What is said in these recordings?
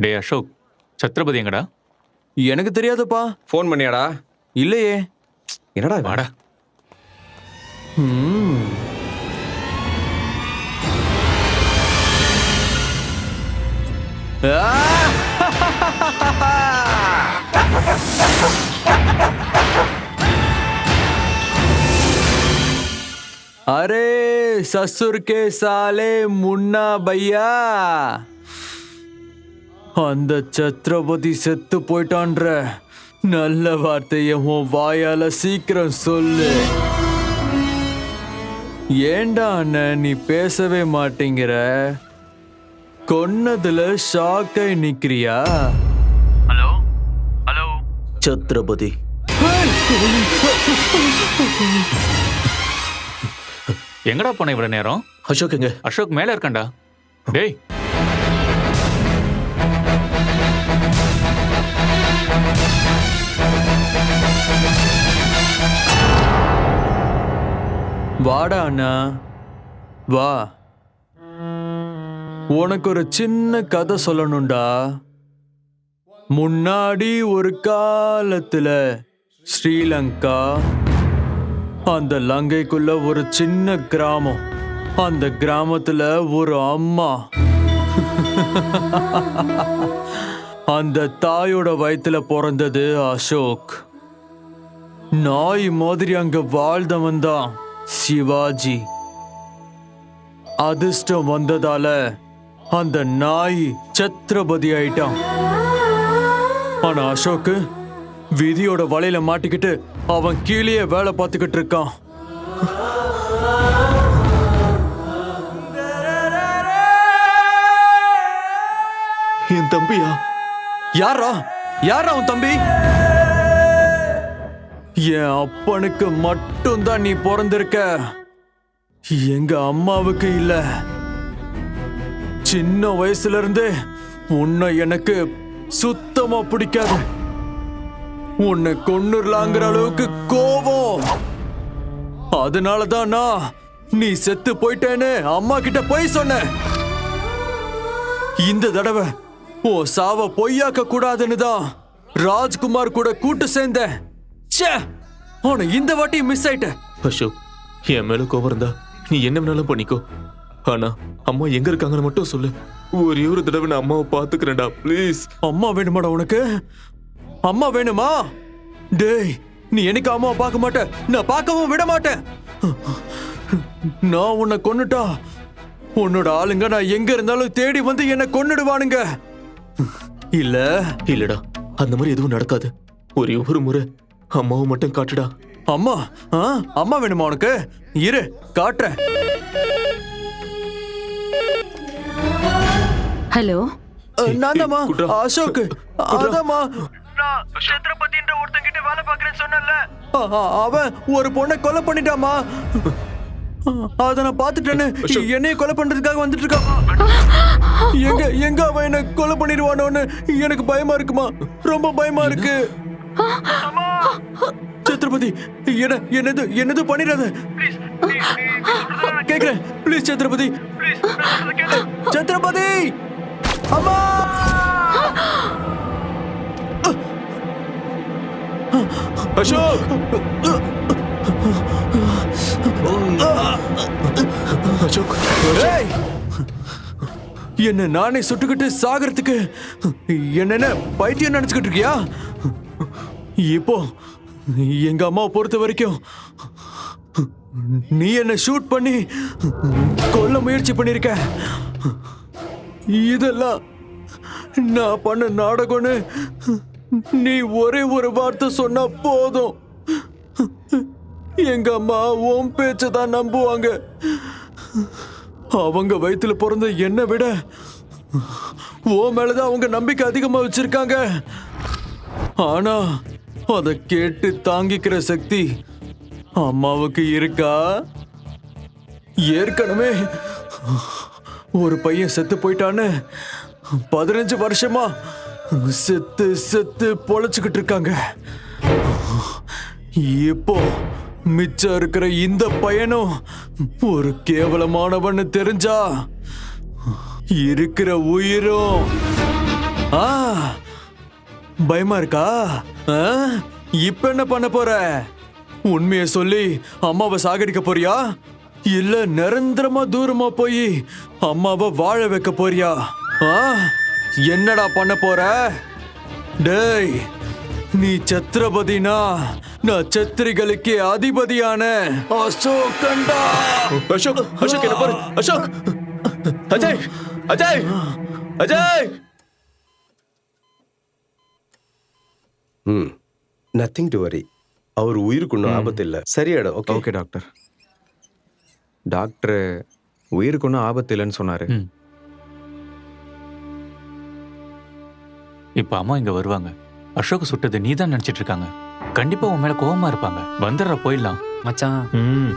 டே அசோக், சத்ரபதி எங்கடா? எனக்கு தெரியாதுப்பா. ஃபோன் பண்ணியாடா? இல்லையே. என்னடா இது? வாடா. அரே சசுர் கே சாலே முன்னா பையா, அந்த சத்ரபதி செத்து போயிட்டான்ற நல்ல வார்த்தைய உன் வாயால சீக்கிரம் சொல்லு. ஏண்டா அண்ணன் நீ பேசவே மாட்டேங்கிற? கொன்னதுல ஷாக்காய் நிக்கிறியா? Hello hello Chhatrapati. எங்கடா போன இவ்வளவு நேரம்? அசோக் எங்க? அசோக் மேல இருக்கான்டா. டேய், வாடா அண்ணா வா. உனக்கு ஒரு சின்ன கதை சொல்லணும்டா. முன்னாடி ஒரு காலத்துல ஸ்ரீலங்கா, அந்த லங்கைக்குள்ள ஒரு சின்ன கிராமம். அந்த கிராமத்துல ஒரு அம்மா. அந்த தாயோட வயித்துல பிறந்தது அசோக். நாய் மாதிரி அங்க வாழ்ந்தவன் தான் சிவாஜி. அதிர்ஷ்டம் வந்ததால அந்த நாய் சத்ரபதி ஆயிட்டான். ஆனா அசோக் விதியோட வலையில மாட்டிக்கிட்டு அவன் கீழே வேலை பார்த்துக்கிட்டு இருக்கான். என் தம்பியா? யாரா யாரா உன் தம்பி? என் அப்பனுக்கு மட்டும்தான் நீ பிறந்திருக்க, எங்க அம்மாவுக்கு இல்ல. சின்ன வயசுல இருந்தே உன்னை எனக்கு சுத்தமா பிடிக்காது. உன்னை கொன்னுடலாங்கிற அளவுக்கு கோபம். அதனாலதான் நான் நீ செத்து போயிட்டேன்னு அம்மா கிட்ட போய் சொன்னேன். இந்த தடவை உன் சாவ பொய்யாக்க கூடாதுன்னு தான் ராஜ்குமார் கூட கூட்டு சேர்ந்தேன். ச்சே, ஆனா இந்த வாட்டி மிஸ் ஆயிட்ட. அசோக், என் மேல கோவம் இருந்தா நீ என்ன வேணாலும் பண்ணிக்கோ. ஆனா அம்மா எங்க இருக்காங்கன்னு மட்டும் சொல்லு. ஒரே ஒரு தடவை நான் அம்மாவை பாத்துக்கிறேன்டா, ப்ளீஸ். அம்மா வேணுமாடா உனக்கு? அம்மா வேணுமா? டேய், நீ எனக்கு அம்மாவை பார்க்க மாட்ட, நான் பார்க்கவும் விட மாட்டேன். நான் உன்னை கொன்னுட்டா உன்னோட ஆளுங்க நான் எங்க இருந்தாலும் தேடி வந்து என்னை கொன்னுடுவானுங்க. இல்ல இல்லடா, அந்த மாதிரி எதுவும் நடக்காது. ஒரே ஒரு முறை அம்மாவை மட்டும் காட்டுடா. அம்மா அம்மா வேணுமா உனக்கு? இரு காட்டுறேன். ஹலோ, நான் தாம்மா குட்ரா. அசோக். அதாம்மா சத்ரபதின்ற ஒருத்தங்கிட்ட வேலை பாக்குறேன்னு சொன்னல, அவன் ஒரு பொண்ணை கொலை பண்ணிட்டாமா. அத நான் பாத்துட்டேன்னு என்னைய கொலை பண்றதுக்காக வந்துட்டு இருக்கான். எங்க அவன் என்ன கொலை பண்ணிடுவானோன்னு எனக்கு பயமா இருக்குமா, ரொம்ப பயமா இருக்கு. சத்ரபதி, என்னது பண்ணிடாத கேக்குறேன், ப்ளீஸ் சத்ரபதி. சத்ரபதி, அம்மா. அசோக்! அசோக்! ஏய்! என்ன நானே சுட்டுக்கிட்டு சாகிறதுக்கு என்ன பைத்தியம் நினைச்சுக்கிட்டு இருக்கியா? இப்போ எங்க அம்மாவை பொறுத்த வரைக்கும் நீ என்ன ஷூட் பண்ணி கொல்ல முயற்சி பண்ணிருக்க. இதெல்லாம் நான் பண்ண நாடகம்னு நீ ஒரே ஒரு வார்த்தை சொன்னா போதும். எங்க அம்மா உன் பேச்ச தான் நம்புவாங்க. அவங்க வயித்துல பிறந்த என்னை விட உன் மேலதான் அவங்க நம்பிக்கை அதிகமா வச்சிருக்காங்க. ஆனா அதை கேட்டு தாங்கிக்கிற சக்தி அம்மாவுக்கு இருக்கா? ஏற்கனவே ஒரு பையன் செத்து போயிட்டான்னு 15 வருஷமா செத்து செத்து பொழைச்சுக்கிட்டு இருக்காங்க. இப்போ மிச்சம் இருக்கிற இந்த பையனும் ஒரு கேவலமானவன்னு தெரிஞ்சா இருக்கிற உயிரும் பயமா இருக்கா? ஆ? இப்ப என்ன பண்ண போற? உண்மையை சொல்லி அம்மாவை சாகடிக்க போறியா இல்ல நிரந்தரமா தூரமா போய் அம்மாவை வாழ வைக்க போறியா? ஆ? என்னடா பண்ண போற? டேய், நீ சத்ரபதினா நான் சத்திரிகளுக்கு அதிபதியான அசோகண்டா. அசோக், அசோக் என்ன பாரு, Ashok, Ajay, Ajay, Ajay. Nothing to worry. அவர் உயிருக்கு ஒன்றும் ஆபத்து இல்லை, சரியாயிடும். Okay okay doctor. டாக்டர் உயிருக்கு ஒன்றும் ஆபத்து இல்லைன்னு சொன்னாரு. ம். இப்ப அம்மா இங்க வருவாங்க. அசோக் சுட்டது நீ தான் நினைச்சிட்டு இருக்காங்க. கண்டிப்பா உன் மேல கோவமா இருப்பாங்க. வந்துடுற போயிடலாம். மச்சான், ம்.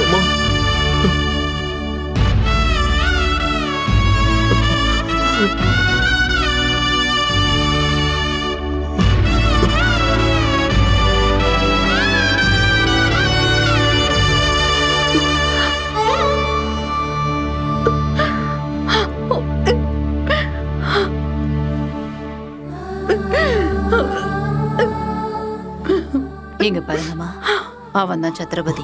அம்மா. இங்க பாருங்கம்மா, அவன் தான் சத்ரபதி.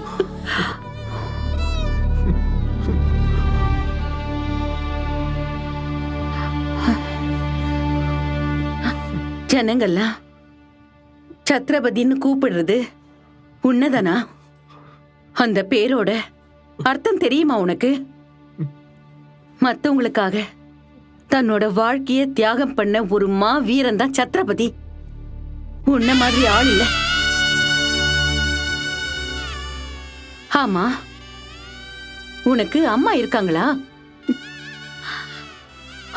ஜனங்கள்லாம் சத்ரபதின்னு கூப்பிடுறது உன்னதானா? அந்த பேரோட அர்த்தம் தெரியுமா உனக்கு? மத்தவங்களுக்காக தன்னோட வாழ்க்கைய தியாகம் பண்ண ஒரு மா வீரன் தான் சத்ரபதி. உன்ன மாதிரி ஆள் இல்ல. ஆமா, உனக்கு அம்மா இருக்காங்களா?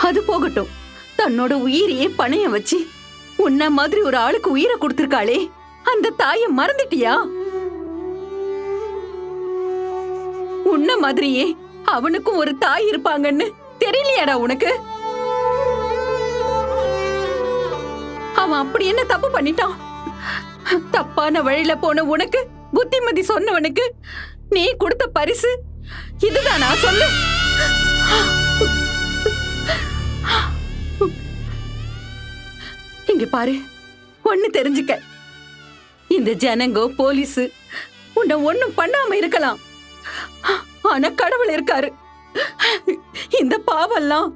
அது போகட்டும், தன்னோட உயிரையே பணையம் வச்சு உன்ன மாதிரி ஒரு ஆளுக்கு உயிரை கொடுத்திருக்காளே, அந்த தாயை மறந்துட்டியா? உன்ன மாதிரியே அவனுக்கும் ஒரு தாய் இருப்பாங்கன்னு தெரியலையாடா உனக்கு? அவன் அப்படி என்ன தப்பு பண்ணிட்டான்? தப்பான வழியில போன உனக்கு, புத்திமதி சொன்னவனுக்கு நீ கொடுத்த பரிசு இதுதானா? சொல்லு. இங்க பாரு, ஒண்ணு தெரிஞ்சுக்க. இந்த ஜனங்கோ போலீஸ் உன்னை ஒண்ணும் பண்ணாம இருக்கலாம், ஆனா கடவுள் இருக்காரு. இந்த பாவெல்லாம்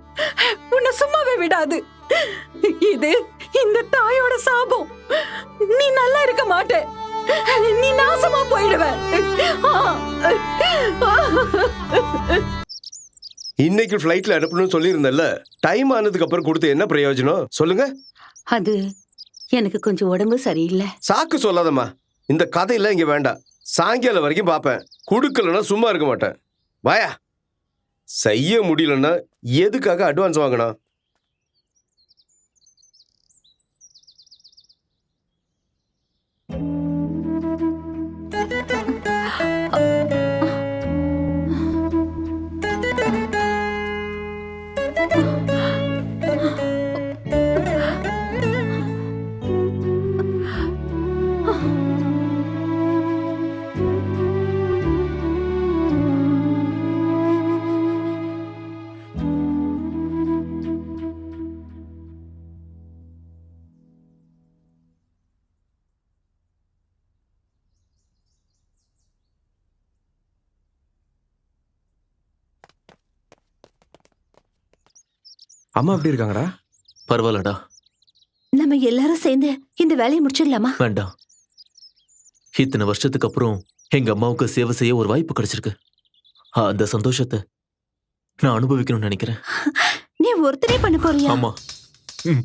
உன்னை சும்மாவே விடாது. இது இந்த தாயோட சாபம். நீ நல்லா இருக்க மாட்ட, நீ நாசமா போயிடுவ. இன்னைக்கு ஃப்ளைட்ல அனுப்பணும்னு சொல்லியிருந்தல்ல, டைம் ஆனதுக்கு அப்புறம் கொடுத்து என்ன பிரயோஜனம் சொல்லுங்க? அது எனக்கு கொஞ்சம் உடம்பு சரியில்லை. சாக்கு சொல்லாதம்மா, இந்த கதையெல்லாம் இங்க வேண்டாம். சாயங்காலம் வரைக்கும் பார்ப்பேன். கொடுக்கலன்னா சும்மா இருக்க மாட்டேன். வாயா. செய்ய முடியலன்னா எதுக்காக அட்வான்ஸ் வாங்கணும்? அம்மா எப்படி இருக்காங்கடா? பரவாயில்லடா. நம்ம எல்லாரும் சேர்ந்து இந்த வேலையை முடிச்சிடலாமா? வேண்டாம். இத்தனை வருஷத்துக்கு அப்புறம் எங்க அம்மாவுக்கு சேவை செய்ய ஒரு வாய்ப்பு கிடைச்சிருக்கு. அந்த சந்தோஷத்தை நான் அனுபவிக்கணும்னு நினைக்கிறேன். நீ ஒருத்தரே பண்ண போறியா? ஆமா. ம்.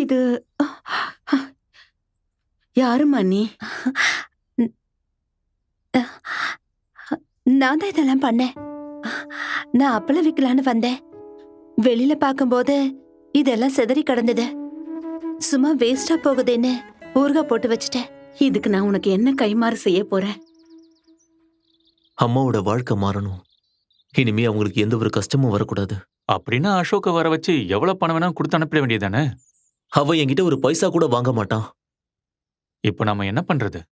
இது யாரும்மா நீ? நான் தான் இதெல்லாம் பண்ணேன். நான் அப்பளம் விற்கலான்னு வந்தேன். வெளியில பார்க்கும்போது இதெல்லாம் சிதறி கிடந்தது. சும்மா வேஸ்டா போகுதுன்னு ஊறுகாய் போட்டு வச்சுட்டேன். இதுக்கு நான் உனக்கு என்ன கைமாறு செய்ய போறேன்? அம்மாவோட வாழ்க்கை மாறணும். இனிமே அவங்களுக்கு எந்த ஒரு கஷ்டமும் வரக்கூடாது. அப்படின்னா அசோக்கை வர வச்சு எவ்வளவு பணம் வேணாலும் கொடுத்து அனுப்பிட வேண்டியதானே? அவ என்கிட்ட ஒரு பைசா கூட வாங்க மாட்டான். இப்போ நாம என்ன பண்றது?